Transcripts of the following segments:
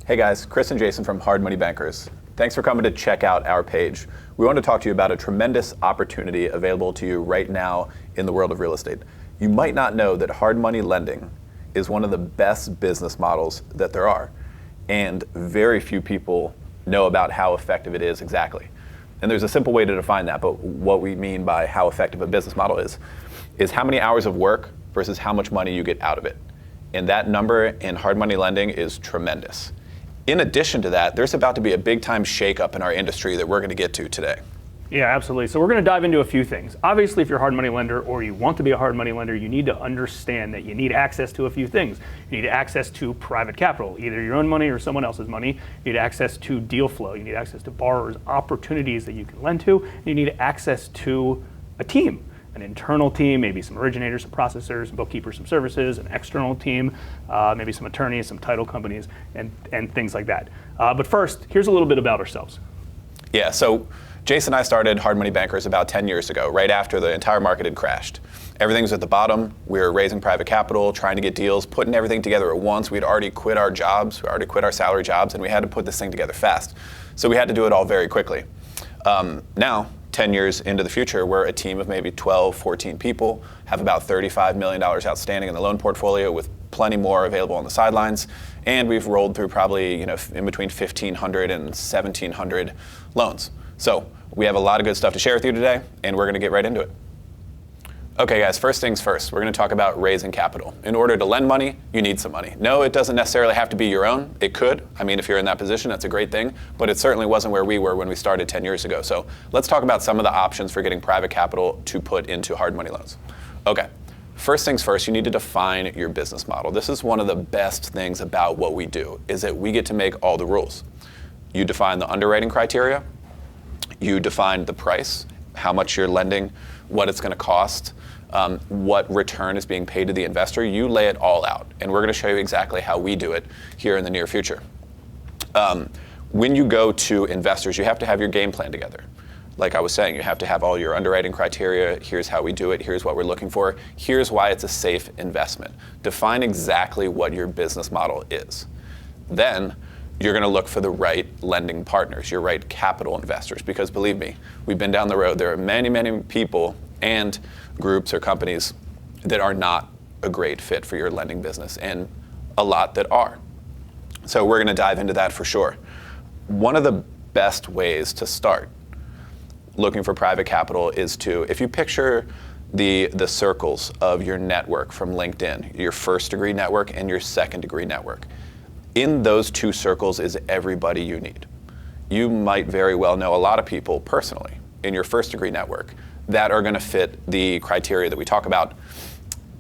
Hey guys, Chris and Jason from Hard Money Bankers. Thanks for coming to check out our page. We want to talk to you about a tremendous opportunity available to you right now in the world of real estate. You might not know that hard money lending is one of the best business models that there are, and very few people know about how effective it is exactly. And there's a simple way to define that, but what we mean by how effective a business model is how many hours of work versus how much money you get out of it. And that number in hard money lending is tremendous. In addition to that, there's about to be a big time shakeup in our industry that we're going to get to today. Yeah, absolutely. So we're going to dive into a few things. Obviously, if you're a hard money lender or you want to be a hard money lender, you need to understand that you need access to a few things. You need access to private capital, either your own money or someone else's money. You need access to deal flow. You need access to borrowers, opportunities that you can lend to. And you need access to a team. An internal team, maybe some originators, some processors, some bookkeepers, some services, an external team, maybe some attorneys, some title companies, and things like that. But first, here's a little bit about ourselves. Yeah, so Jason and I started Hard Money Bankers about 10 years ago, right after the entire market had crashed. Everything was at the bottom. We were raising private capital, trying to get deals, putting everything together at once. We'd already quit our jobs, we already quit our salary jobs, and we had to put this thing together fast. So we had to do it all very quickly. Now, 10 years into the future, we're a team of maybe 12, 14 people, have about $35 million outstanding in the loan portfolio with plenty more available on the sidelines. And we've rolled through probably in between 1,500 and 1,700 loans. So we have a lot of good stuff to share with you today, and we're going to get right into it. Okay guys, first things first, we're going to talk about raising capital. In order to lend money, you need some money. No, it doesn't necessarily have to be your own. It could. I mean, if you're in that position, that's a great thing, but it certainly wasn't where we were when we started 10 years ago. So let's talk about some of the options for getting private capital to put into hard money loans. Okay, first things first, you need to define your business model. This is one of the best things about what we do, is that we get to make all the rules. You define the underwriting criteria, you define the price, how much you're lending, what it's going to cost, what return is being paid to the investor. You lay it all out, and we're going to show you exactly how we do it here in the near future. When you go to investors, you have to have your game plan together. Like I was saying, you have to have all your underwriting criteria. Here's how we do it. Here's what we're looking for. Here's why it's a safe investment. Define exactly what your business model is. Then you're going to look for the right lending partners, your right capital investors, because believe me, we've been down the road. There are many, many people and groups or companies that are not a great fit for your lending business, and a lot that are. So we're going to dive into that for sure. One of the best ways to start looking for private capital is to, if you picture the circles of your network from LinkedIn, your first degree network and your second degree network. In those two circles is everybody you need. You might very well know a lot of people personally in your first degree network that are going to fit the criteria that we talk about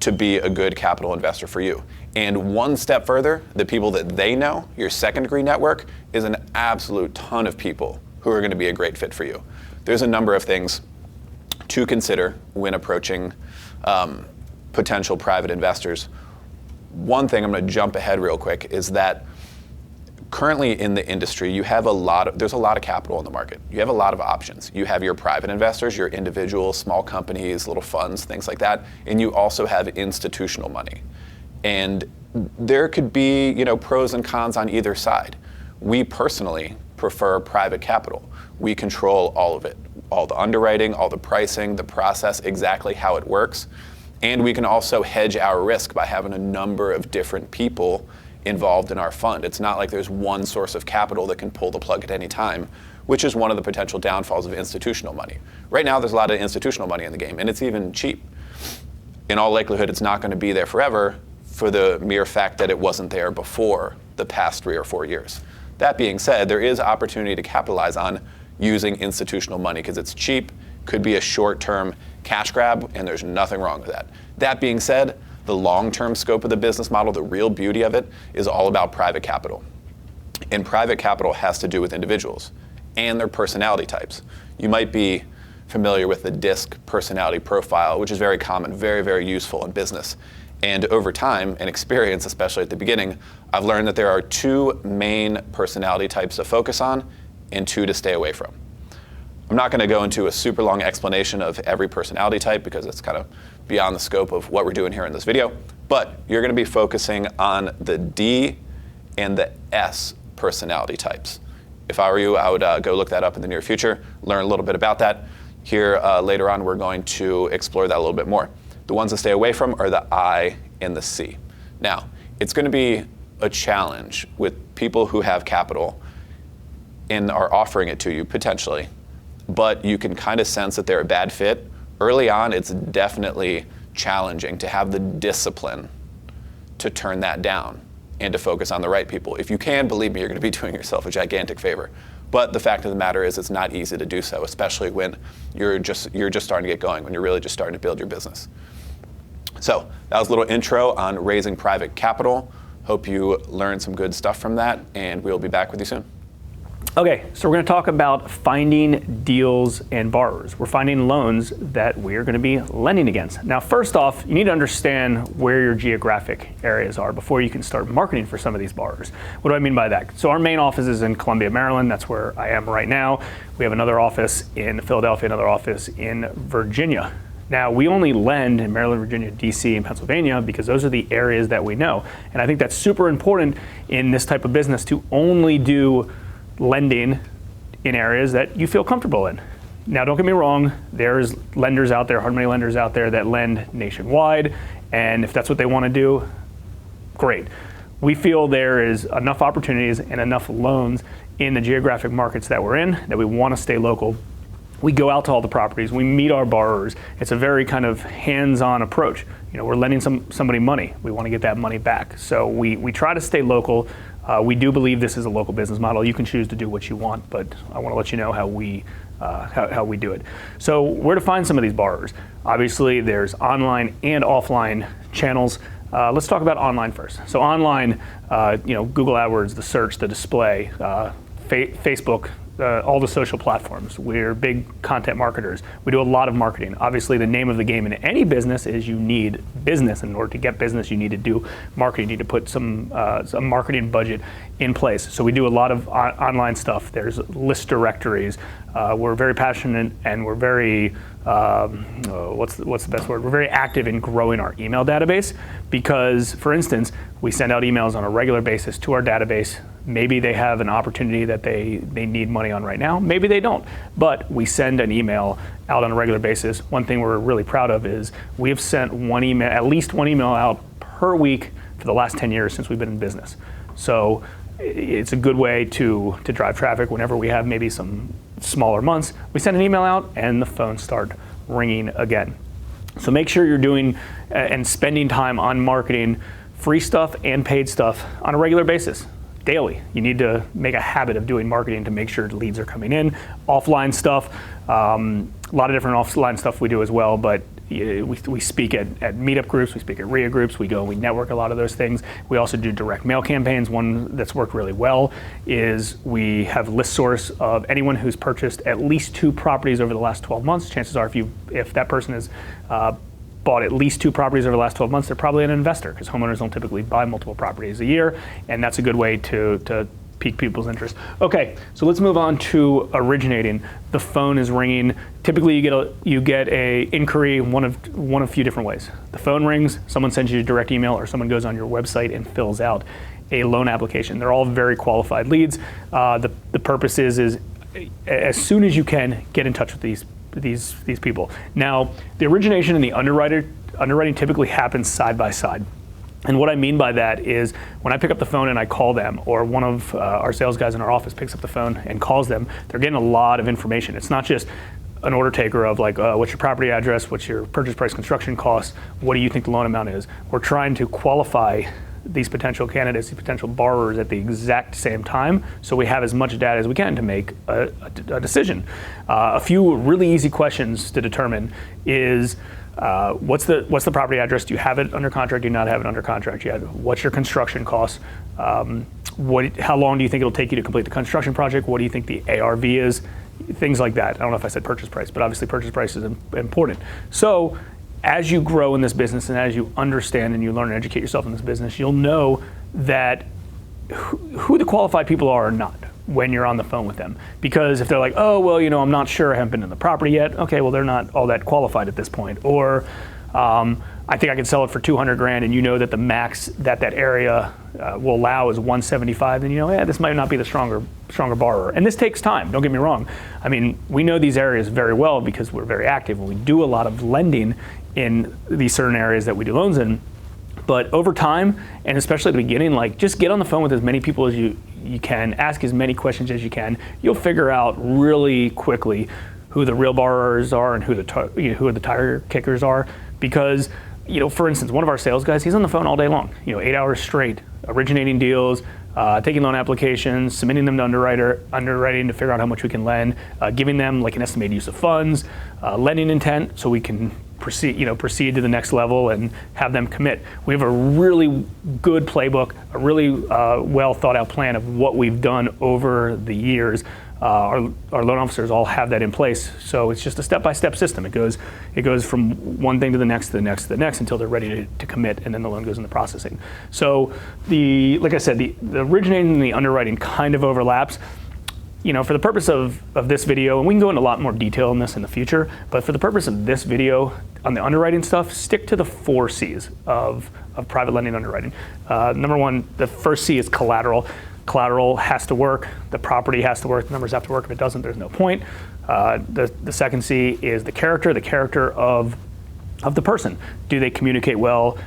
to be a good capital investor for you. And one step further, the people that they know, your second degree network, is an absolute ton of people who are going to be a great fit for you. There's a number of things to consider when approaching potential private investors. One thing, I'm going to jump ahead real quick, is that currently in the industry, there's a lot of capital in the market. You have a lot of options. You have your private investors, your individual small companies, little funds, things like that, and you also have institutional money. And there could be, pros and cons on either side. We personally prefer private capital. We control all of it, all the underwriting, all the pricing, the process, exactly how it works. And we can also hedge our risk by having a number of different people involved in our fund. It's not like there's one source of capital that can pull the plug at any time, which is one of the potential downfalls of institutional money. Right now, there's a lot of institutional money in the game, and it's even cheap. In all likelihood, it's not going to be there forever for the mere fact that it wasn't there before the past 3 or 4 years. That being said, there is opportunity to capitalize on using institutional money because it's cheap, could be a short-term cash grab, and there's nothing wrong with that. That being said, the long-term scope of the business model, the real beauty of it, is all about private capital. And private capital has to do with individuals and their personality types. You might be familiar with the DISC personality profile, which is very common, very, very useful in business. And over time and experience, especially at the beginning, I've learned that there are 2 main personality types to focus on and 2 to stay away from. I'm not going to go into a super long explanation of every personality type because it's kind of beyond the scope of what we're doing here in this video, but you're going to be focusing on the D and the S personality types. If I were you, I would go look that up in the near future, learn a little bit about that. Here later on, we're going to explore that a little bit more. The ones to stay away from are the I and the C. Now, it's going to be a challenge with people who have capital and are offering it to you potentially, but you can kind of sense that they're a bad fit. Early on, it's definitely challenging to have the discipline to turn that down and to focus on the right people. If you can, believe me, you're going to be doing yourself a gigantic favor. But the fact of the matter is it's not easy to do so, especially when you're just starting to get going, when you're really just starting to build your business. So that was a little intro on raising private capital. Hope you learned some good stuff from that, and we'll be back with you soon. Okay, so we're going to talk about finding deals and borrowers. We're finding loans that we're going to be lending against. Now, first off, you need to understand where your geographic areas are before you can start marketing for some of these borrowers. What do I mean by that? So our main office is in Columbia, Maryland. That's where I am right now. We have another office in Philadelphia, another office in Virginia. Now, we only lend in Maryland, Virginia, DC, and Pennsylvania because those are the areas that we know. And I think that's super important in this type of business to only do lending in areas that you feel comfortable in. Now, don't get me wrong, there's lenders out there, hard money lenders out there that lend nationwide, and if that's what they want to do, great. We feel there is enough opportunities and enough loans in the geographic markets that we're in that we want to stay local. We go out to all the properties, we meet our borrowers. It's a very kind of hands-on approach. You know, we're lending somebody money. We want to get that money back. So we try to stay local. We do believe this is a local business model. You can choose to do what you want, but I want to let you know how we do it. So where to find some of these borrowers? Obviously, there's online and offline channels. Let's talk about online first. So online, Google AdWords, the search, the display, Facebook, all the social platforms. We're big content marketers. We do a lot of marketing. Obviously, the name of the game in any business is you need business. In order to get business, you need to do marketing. You need to put some marketing budget in place. So we do a lot of online stuff. There's list directories. We're very passionate and we're very, what's the best word? We're very active in growing our email database because, for instance, we send out emails on a regular basis to our database. Maybe they have an opportunity that they need money on right now. Maybe they don't. But we send an email out on a regular basis. One thing we're really proud of is we have sent at least one email out per week for the last 10 years since we've been in business. So it's a good way to drive traffic whenever we have maybe some smaller months. We send an email out and the phones start ringing again. So make sure you're doing and spending time on marketing free stuff and paid stuff on a regular basis. Daily. You need to make a habit of doing marketing to make sure leads are coming in. Offline stuff, a lot of different offline stuff we do as well, but we speak at meetup groups, we speak at RIA groups, we network a lot of those things. We also do direct mail campaigns. One that's worked really well is we have list source of anyone who's purchased at least 2 properties over the last 12 months. Chances are if that person has bought at least 2 properties over the last 12 months, they're probably an investor because homeowners don't typically buy multiple properties a year, and that's a good way to pique people's interest. Okay, so let's move on to originating. The phone is ringing. Typically, you get a inquiry one of a few different ways. The phone rings, someone sends you a direct email, or someone goes on your website and fills out a loan application. They're all very qualified leads. The purpose is as soon as you can, get in touch with these people. Now, the origination and the underwriting typically happens side by side. And what I mean by that is when I pick up the phone and I call them, or one of our sales guys in our office picks up the phone and calls them, they're getting a lot of information. It's not just an order taker of like, what's your property address, what's your purchase price, construction costs, what do you think the loan amount is? We're trying to qualify these potential candidates, these potential borrowers at the exact same time, so we have as much data as we can to make a decision. A few really easy questions to determine is, what's the property address? Do you have it under contract? Do you not have it under contract yet? What's your construction costs? How long do you think it'll take you to complete the construction project? What do you think the ARV is? Things like that. I don't know if I said purchase price, but obviously purchase price is important. So as you grow in this business and as you understand and you learn and educate yourself in this business, you'll know that who the qualified people are or not when you're on the phone with them. Because if they're like, oh, well, I'm not sure, I haven't been in the property yet. Okay, well, they're not all that qualified at this point. Or I think I could sell it for $200,000, and you know that the max that area will allow is 175, then this might not be the stronger borrower. And this takes time, don't get me wrong. I mean, we know these areas very well because we're very active and we do a lot of lending in these certain areas that we do loans in. But over time, and especially at the beginning, just get on the phone with as many people as you can, ask as many questions as you can. You'll figure out really quickly who the real borrowers are and who the tire kickers are. Because, for instance, one of our sales guys, he's on the phone all day long, 8 hours straight, originating deals, taking loan applications, submitting them to underwriting to figure out how much we can lend, giving them an estimated use of funds, lending intent so we can proceed to the next level and have them commit. We have a really good playbook, a really well thought out plan of what we've done over the years. Our loan officers all have that in place, so it's just a step-by-step system. It goes from one thing to the next, to the next, to the next until they're ready to commit, and then the loan goes into processing. So like I said, the originating and the underwriting kind of overlaps. For the purpose of this video, and we can go into a lot more detail on this in the future, but for the purpose of this video on the underwriting stuff, stick to the 4 C's of private lending underwriting. Number one, the first C is collateral. Collateral has to work, the property has to work, the numbers have to work. If it doesn't, there's no point. The second C is the character of the person. Do they communicate well?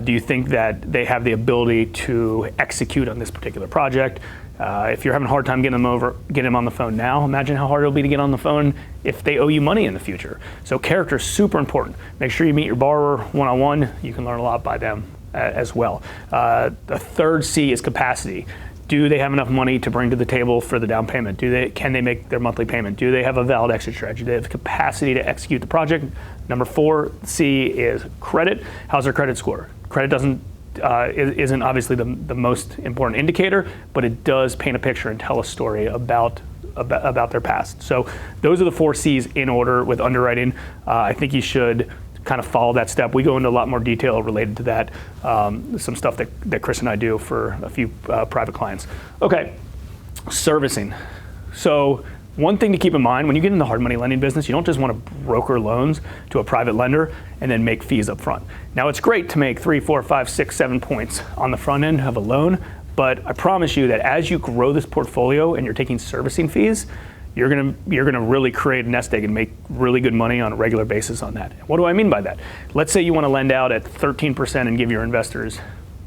Do you think that they have the ability to execute on this particular project? If you're having a hard time getting them on the phone now, imagine how hard it'll be to get on the phone if they owe you money in the future. So character is super important. Make sure you meet your borrower one-on-one. You can learn a lot by them as well. The third C is capacity. Do they have enough money to bring to the table for the down payment? Can they make their monthly payment? Do they have a valid exit strategy? Do they have the capacity to execute the project? Number 4 C is credit. How's their credit score? Credit isn't obviously the most important indicator, but it does paint a picture and tell a story about their past. So those are the 4 C's in order with underwriting. I think you should kind of follow that step. We go into a lot more detail related to that, some stuff that Chris and I do for a few private clients. Okay, servicing. So one thing to keep in mind, when you get in the hard money lending business, you don't just want to broker loans to a private lender and then make fees up front. Now it's great to make 3, 4, 5, 6, 7 points on the front end of a loan, but I promise you that as you grow this portfolio and you're taking servicing fees, you're gonna really create a nest egg and make really good money on a regular basis on that. What do I mean by that? Let's say you want to lend out at 13% and give your investors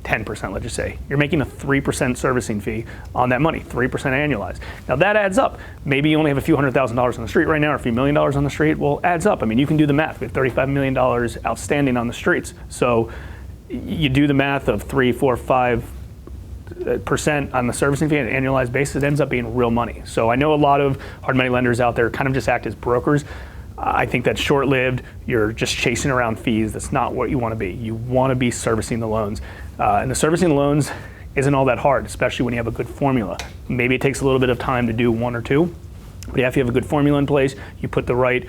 10%, let's just say. You're making a 3% servicing fee on that money, 3% annualized. Now that adds up. Maybe you only have a few $100,000 on the street right now or a few $1 million on the street. Well, adds up. I mean, you can do the math. We have $35 million outstanding on the streets. So you do the math of 3, 4, 5% on the servicing fee on an annualized basis, it ends up being real money. So I know a lot of hard money lenders out there kind of just act as brokers. I think that's short-lived. You're just chasing around fees. That's not what you want to be. You want to be servicing the loans. And the servicing the loans isn't all that hard, especially when you have a good formula. Maybe it takes a little bit of time to do 1 or 2, but if you have a good formula in place, you put the right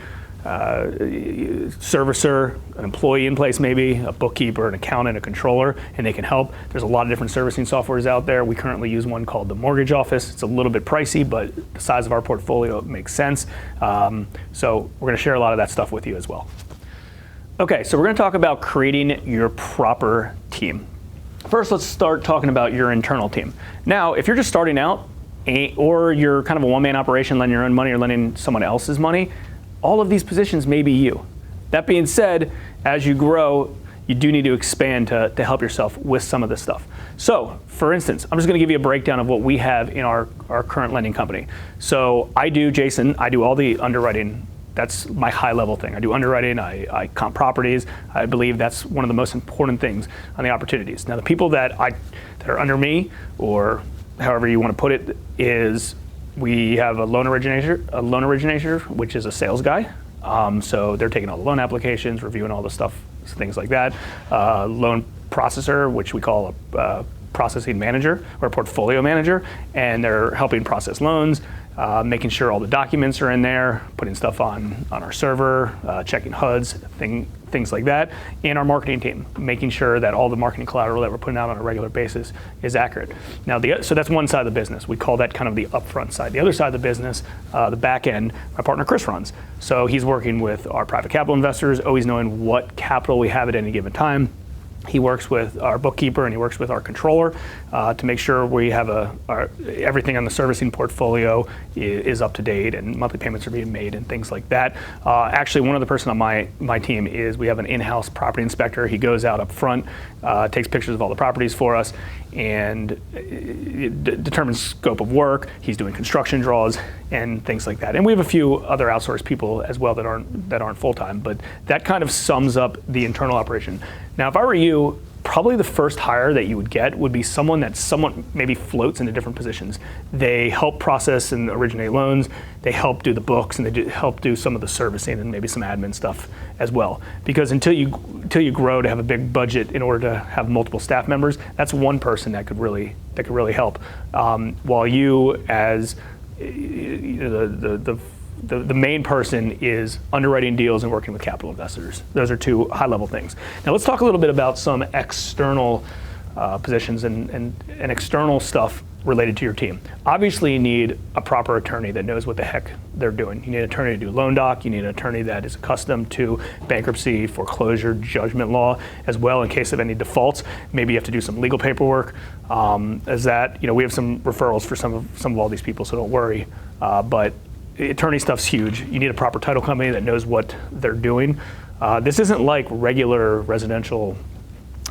servicer, an employee in place maybe, a bookkeeper, an accountant, a controller, and they can help. There's a lot of different servicing softwares out there. We currently use one called the Mortgage Office. It's a little bit pricey, but the size of our portfolio makes sense. So we're gonna share a lot of that stuff with you as well. Okay, so we're gonna talk about creating your proper team. First, let's start talking about your internal team. Now, if you're just starting out, or you're kind of a one-man operation, lending your own money or lending someone else's money, all of these positions may be you. That being said, as you grow, you do need to expand to help yourself with some of this stuff. So, for instance, I'm just gonna give you a breakdown of what we have in our current lending company. So Jason, I do all the underwriting. That's my high level thing. I do underwriting, I comp properties. I believe that's one of the most important things on the opportunities. Now the people that are under me, or however you wanna put it, is we have a loan originator, which is a sales guy. So they're taking all the loan applications, reviewing all the stuff, things like that. Loan processor, which we call a processing manager or a portfolio manager, and they're helping process loans, making sure all the documents are in there, putting stuff on our server, checking HUDs, things like that. And our marketing team, making sure that all the marketing collateral that we're putting out on a regular basis is accurate. Now, so that's one side of the business. We call that kind of the upfront side. The other side of the business, the back end, my partner Chris runs. So he's working with our private capital investors, always knowing what capital we have at any given time. He works with our bookkeeper and he works with our controller to make sure we have everything on the servicing portfolio is up to date and monthly payments are being made and things like that. Actually, one other person on my team we have an in-house property inspector. He goes out up front, takes pictures of all the properties for us, and determines scope of work. He's doing construction draws and things like that. And we have a few other outsourced people as well that aren't full-time, but that kind of sums up the internal operation. Now, if I were you, probably the first hire that you would get would be someone that somewhat maybe floats into different positions. They help process and originate loans, they help do the books, and they help do some of the servicing and maybe some admin stuff as well. Because until you grow to have a big budget in order to have multiple staff members, that's one person that could really help. While you, as the main person, is underwriting deals and working with capital investors. Those are two high-level things. Now let's talk a little bit about some external positions and external stuff related to your team. Obviously, you need a proper attorney that knows what the heck they're doing. You need an attorney to do loan doc. You need an attorney that is accustomed to bankruptcy, foreclosure, judgment law, as well in case of any defaults. Maybe you have to do some legal paperwork. We have some referrals for some of all these people, so don't worry. But attorney stuff's huge. You need a proper title company that knows what they're doing. This isn't like regular residential,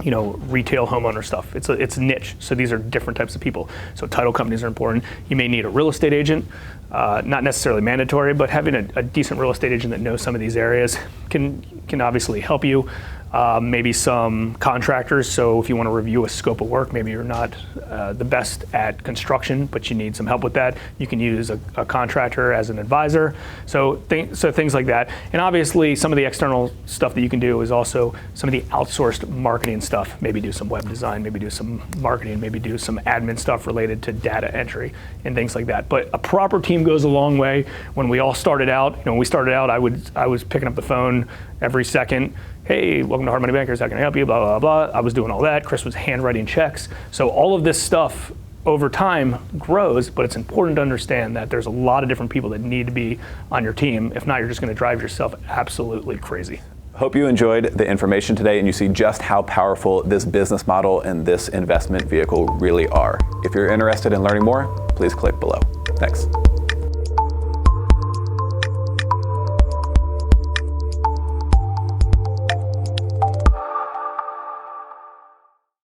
retail homeowner stuff. It's niche. So these are different types of people. So title companies are important. You may need a real estate agent, not necessarily mandatory, but having a decent real estate agent that knows some of these areas can obviously help you. Maybe some contractors, so if you want to review a scope of work, maybe you're not the best at construction, but you need some help with that, you can use a contractor as an advisor. So things like that. And obviously some of the external stuff that you can do is also some of the outsourced marketing stuff. Maybe do some web design, maybe do some marketing, maybe do some admin stuff related to data entry and things like that. But a proper team goes a long way. When we all started out, I was picking up the phone every second. Hey, welcome to Hard Money Bankers, how can I help you, blah, blah, blah. I was doing all that. Chris was handwriting checks. So all of this stuff over time grows, but it's important to understand that there's a lot of different people that need to be on your team. If not, you're just gonna drive yourself absolutely crazy. Hope you enjoyed the information today and you see just how powerful this business model and this investment vehicle really are. If you're interested in learning more, please click below. Thanks.